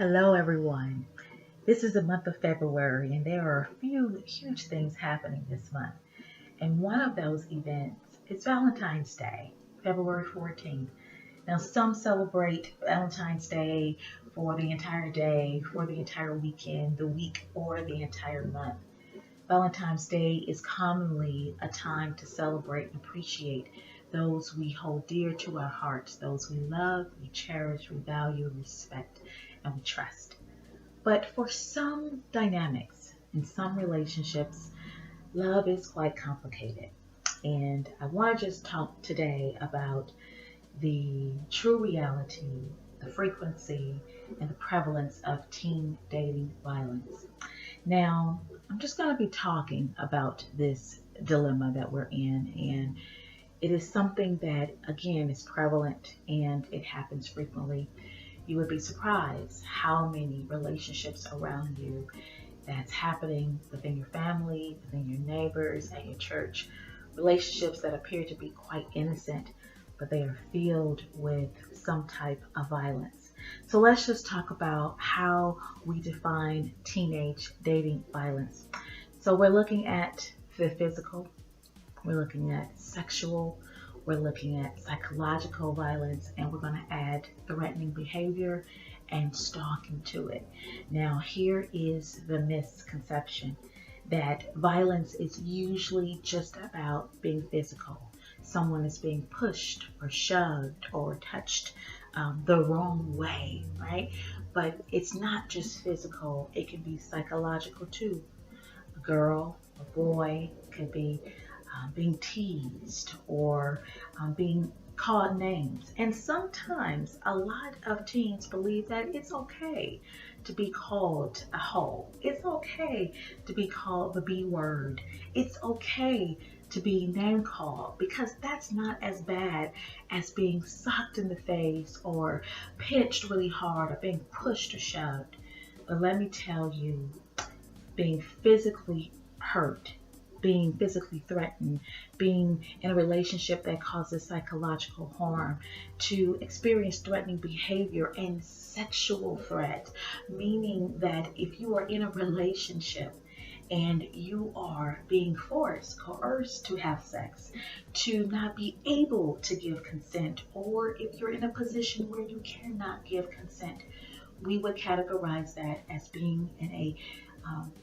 Hello, everyone. This is the month of February, and there are a few huge things happening this month. And one of those events is Valentine's Day, February 14th. Now, some celebrate Valentine's Day for the entire day, for the entire weekend, the week, or the entire month. Valentine's Day is commonly a time to celebrate and appreciate those we hold dear to our hearts, those we love, we cherish, we value, respect, and we trust. But for some dynamics in some relationships, love is quite complicated. And I want to just talk today about the true reality, the frequency, and the prevalence of teen dating violence. Now, I'm just going to be talking about this dilemma that we're in, and it is something that, again, is prevalent and it happens frequently. You would be surprised how many relationships around you that's happening within your family, within your neighbors, at your church. Relationships that appear to be quite innocent, but they are filled with some type of violence. So let's just talk about how we define teenage dating violence. So we're looking at the physical, we're looking at sexual, we're looking at psychological violence, and we're going to add threatening behavior and stalking to it. Now, here is the misconception that violence is usually just about being physical. Someone is being pushed or shoved or touched the wrong way, right? But it's not just physical, it can be psychological too. A girl, a boy could be being teased or being called names. And sometimes a lot of teens believe that it's okay to be called a hoe. It's okay to be called the B word. It's okay to be name called because that's not as bad as being socked in the face or pinched really hard or being pushed or shoved. But let me tell you, being physically hurt, being physically threatened, being in a relationship that causes psychological harm, to experience threatening behavior and sexual threat, meaning that if you are in a relationship and you are being forced, coerced to have sex, to not be able to give consent, or if you're in a position where you cannot give consent, we would categorize that as being in a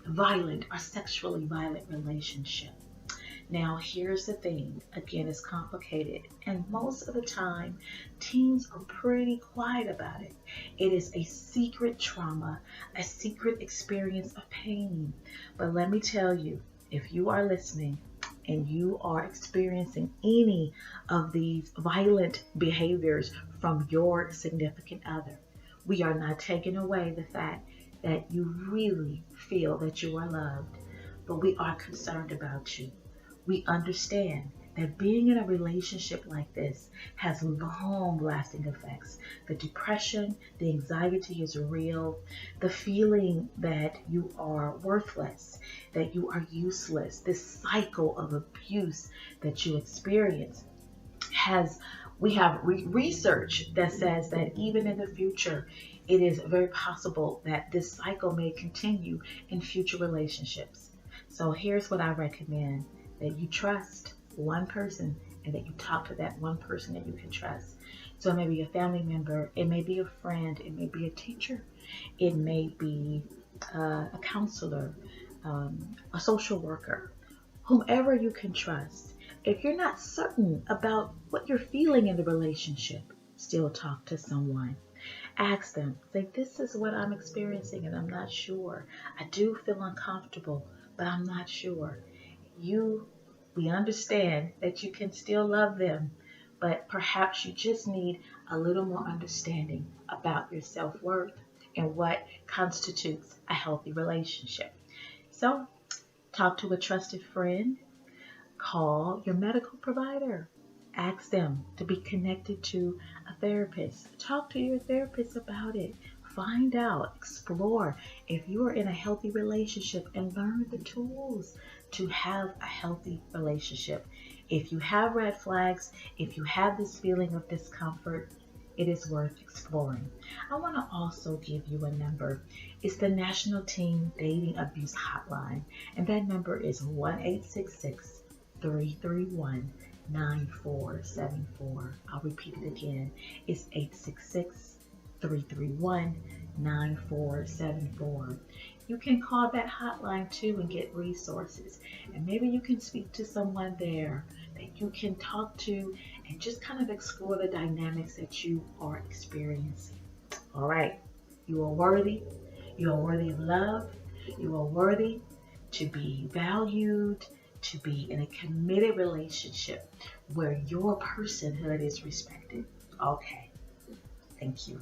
violent or sexually violent relationship. Now, here's the thing. Again, it's complicated, and most of the time, teens are pretty quiet about it. It is a secret trauma, a secret experience of pain. But let me tell you, if you are listening and you are experiencing any of these violent behaviors from your significant other, we are not taking away the fact that you really feel that you are loved, but we are concerned about you. We understand that being in a relationship like this has long lasting effects. The depression, the anxiety is real. The feeling that you are worthless, that you are useless, this cycle of abuse that you experience has we have research that says that even in the future, it is very possible that this cycle may continue in future relationships. So here's what I recommend: that you trust one person and that you talk to that one person that you can trust. So it may be a family member, it may be a friend, it may be a teacher, it may be a counselor, a social worker, whomever you can trust. If you're not certain about what you're feeling in the relationship, still talk to someone. Ask them, say, this is what I'm experiencing and I'm not sure. I do feel uncomfortable, but I'm not sure. We understand that you can still love them, but perhaps you just need a little more understanding about your self-worth and what constitutes a healthy relationship. So, talk to a trusted friend, call your medical provider. Ask them to be connected to a therapist. Talk to your therapist about it. Find out, explore if you are in a healthy relationship and learn the tools to have a healthy relationship. If you have red flags, if you have this feeling of discomfort, It is worth exploring. I want to also give you a number. It's the National Teen Dating Abuse Hotline, and that number is 1-866-331-9474. I'll repeat it again. It's 866-331-9474. You can call that hotline too and get resources. And maybe you can speak to someone there that you can talk to and just kind of explore the dynamics that you are experiencing. All right. You are worthy. You are worthy of love. You are worthy to be valued, to be in a committed relationship where your personhood is respected. Okay. Thank you.